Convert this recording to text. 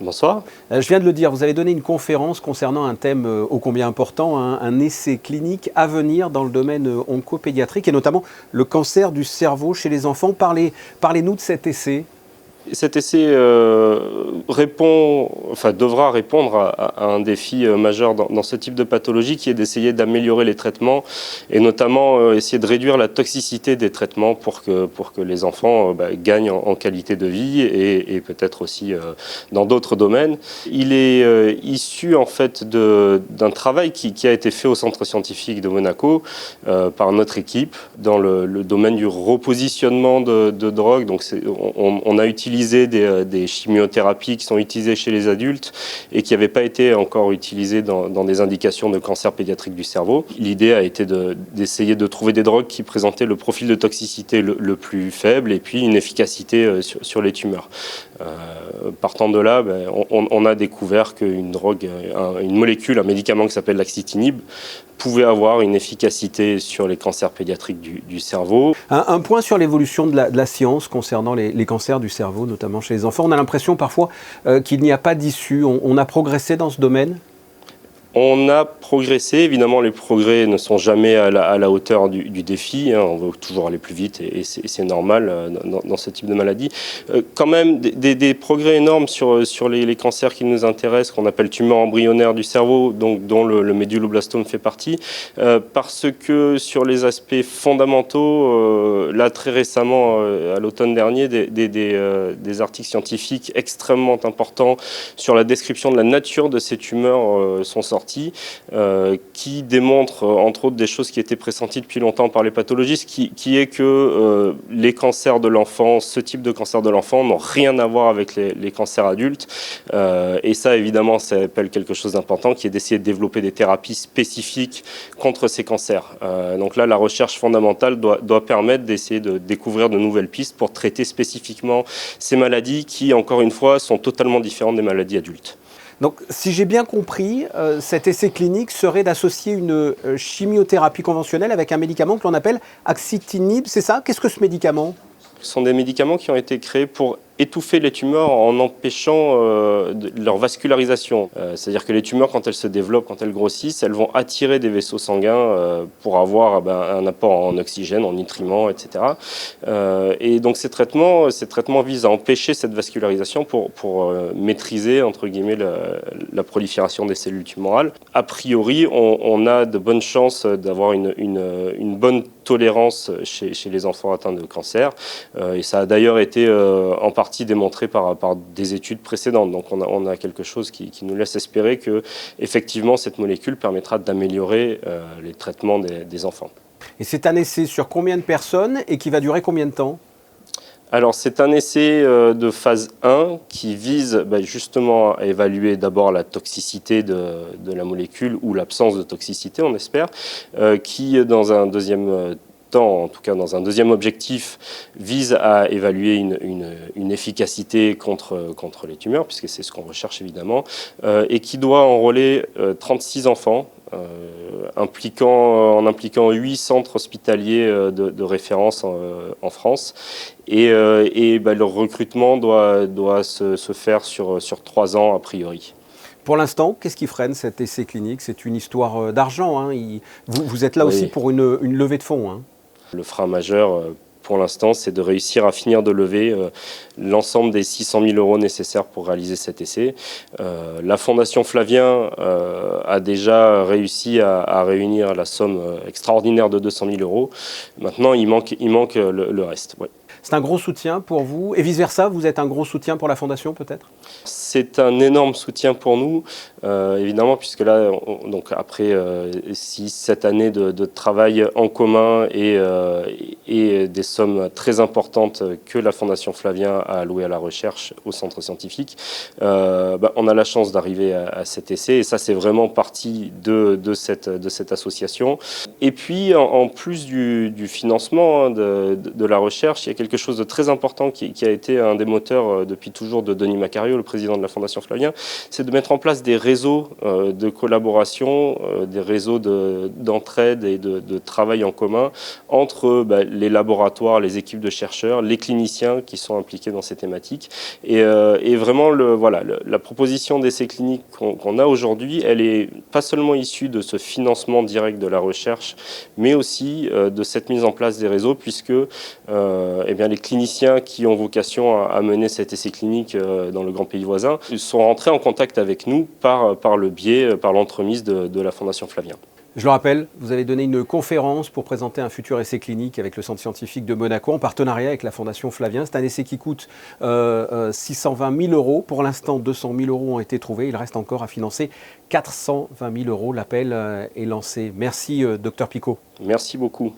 Bonsoir. Je viens de le dire, vous avez donné une conférence concernant un thème ô combien important, un essai clinique à venir dans le domaine oncopédiatrique et notamment le cancer du cerveau chez les enfants. Parlez-nous de cet essai. Cet essai devra répondre à un défi majeur dans ce type de pathologie qui est d'essayer d'améliorer les traitements et notamment essayer de réduire la toxicité des traitements pour que les enfants gagnent en qualité de vie et peut-être aussi dans d'autres domaines. Il est issu en fait d'un travail qui a été fait au centre scientifique de Monaco par notre équipe dans le domaine du repositionnement de drogue. Donc on a utilisé des chimiothérapies qui sont utilisées chez les adultes et qui n'avaient pas été encore utilisées dans des indications de cancer pédiatrique du cerveau. L'idée a été d'essayer de trouver des drogues qui présentaient le profil de toxicité le plus faible et puis une efficacité sur les tumeurs. Partant de là, on a découvert qu'une drogue, une molécule, un médicament qui s'appelle l'axitinib, pouvait avoir une efficacité sur les cancers pédiatriques du cerveau. Un point sur l'évolution de la science concernant les cancers du cerveau, notamment chez les enfants. On a l'impression parfois qu'il n'y a pas d'issue. On a progressé dans ce domaine ? On a progressé, évidemment les progrès ne sont jamais à la hauteur du défi, on veut toujours aller plus vite et c'est normal dans ce type de maladie. Quand même des progrès énormes sur les cancers qui nous intéressent, qu'on appelle tumeurs embryonnaires du cerveau, donc, dont le méduloblastome fait partie, parce que sur les aspects fondamentaux, là très récemment, à l'automne dernier, des articles scientifiques extrêmement importants sur la description de la nature de ces tumeurs sont sortis. Qui démontre entre autres des choses qui étaient pressenties depuis longtemps par les pathologistes, qui est que les cancers de l'enfant, ce type de cancer de l'enfant n'ont rien à voir avec les cancers adultes. Et ça évidemment ça appelle quelque chose d'important qui est d'essayer de développer des thérapies spécifiques contre ces cancers. Donc là la recherche fondamentale doit permettre d'essayer de découvrir de nouvelles pistes pour traiter spécifiquement ces maladies qui encore une fois sont totalement différentes des maladies adultes. Donc, si j'ai bien compris, cet essai clinique serait d'associer une chimiothérapie conventionnelle avec un médicament que l'on appelle axitinib, c'est ça ? Qu'est-ce que ce médicament ? Ce sont des médicaments qui ont été créés pour étouffer les tumeurs en empêchant leur vascularisation. C'est-à-dire que les tumeurs, quand elles se développent, quand elles grossissent, elles vont attirer des vaisseaux sanguins pour avoir un apport en oxygène, en nutriments, etc. Et donc ces traitements visent à empêcher cette vascularisation pour maîtriser, entre guillemets, la prolifération des cellules tumorales. A priori, on a de bonnes chances d'avoir une bonne tolérance chez les enfants atteints de cancer. Et ça a d'ailleurs été en partie démontré par des études précédentes. Donc on a quelque chose qui nous laisse espérer que effectivement cette molécule permettra d'améliorer les traitements des enfants. Et c'est un essai sur combien de personnes et qui va durer combien de temps ? Alors c'est un essai de phase 1 qui vise justement à évaluer d'abord la toxicité de la molécule ou l'absence de toxicité, on espère, qui dans un deuxième en tout cas dans un deuxième objectif, vise à évaluer une efficacité contre les tumeurs, puisque c'est ce qu'on recherche évidemment, et qui doit enrôler 36 enfants, en impliquant 8 centres hospitaliers de référence en France. Et le recrutement doit se faire sur 3 ans a priori. Pour l'instant, qu'est-ce qui freine cet essai clinique ? C'est une histoire d'argent. Hein. Vous êtes là aussi pour une levée de fonds. Hein. Le frein majeur, pour l'instant, c'est de réussir à finir de lever l'ensemble des 600 000 € nécessaires pour réaliser cet essai. La Fondation Flavien a déjà réussi à réunir la somme extraordinaire de 200 000 €. Maintenant, il manque le reste. Ouais. C'est un gros soutien pour vous et vice-versa, vous êtes un gros soutien pour la Fondation peut-être ? C'est un énorme soutien pour nous, évidemment, puisque là, donc après 6-7 années de travail en commun et des sommes très importantes que la Fondation Flavien a allouées à la recherche au centre scientifique, on a la chance d'arriver à cet essai et ça, c'est vraiment partie de cette association. Et puis, en plus du financement de la recherche, il y a quelque quelque chose de très important qui a été un des moteurs depuis toujours de Denis Macario, le président de la Fondation Flavien, c'est de mettre en place des réseaux de collaboration, des réseaux d'entraide et de travail en commun entre les laboratoires, les équipes de chercheurs, les cliniciens qui sont impliqués dans ces thématiques. Et vraiment, la proposition d'essais cliniques qu'on a aujourd'hui, elle est pas seulement issue de ce financement direct de la recherche, mais aussi de cette mise en place des réseaux, puisque les cliniciens qui ont vocation à mener cet essai clinique dans le grand pays voisin sont rentrés en contact avec nous par le biais, par l'entremise de la Fondation Flavien. Je le rappelle, vous avez donné une conférence pour présenter un futur essai clinique avec le Centre scientifique de Monaco en partenariat avec la Fondation Flavien. C'est un essai qui coûte 620 000 euros. Pour l'instant, 200 000 euros ont été trouvés. Il reste encore à financer 420 000 euros. L'appel est lancé. Merci, Dr Picot. Merci beaucoup.